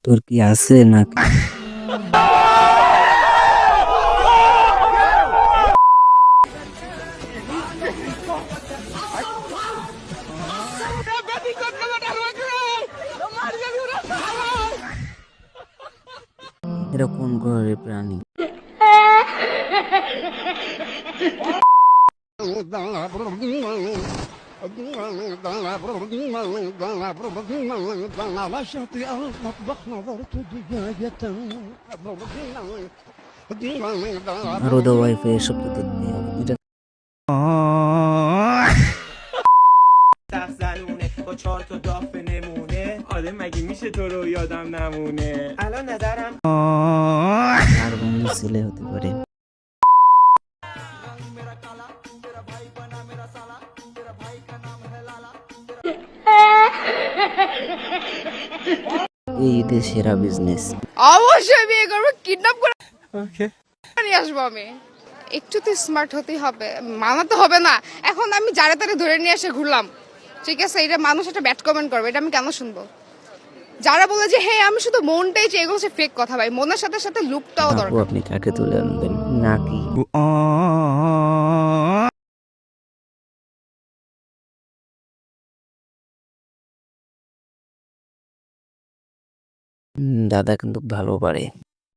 তোর কি আছে নাকি? এরা কোন ঘরের প্রাণী? وشاطئ المطبخ نظرت دجاجة আরো দা ওয়াইফাই এসব তো দেখতেই হবে। এটা زنونه با 4 تا داف نمونه آره مگه میشه تو رو یادم نمونه الان نظرم আর বন্ধু ছেলে হতে পারে। এই ঈদের সেরা বিজনেস। অবশ্যই বিয়ে করবো, কিডন্যাপ করে ওকে নিয়ে আসবো আমি। একটু তো স্মার্ট হতেই হবে, মানাতে হবে না। এখন আমি যারে তারে ধরে নিয়ে এসে ঘুরলাম, ঠিক আছে, এটা মানুষ একটা ব্যাড কমেন্ট করবে, এটা আমি কেন শুনবো? যারা বলে যে হ্যাঁ আমি শুধু মনটাই চাই, এগুলো হচ্ছে ফেক কথা ভাই। মনের সাথে সাথে লুকটাও আপু দরকার। আপনি কাকে তুলে আনবেন নাকি? দাদা কিন্তু ভালো পারে।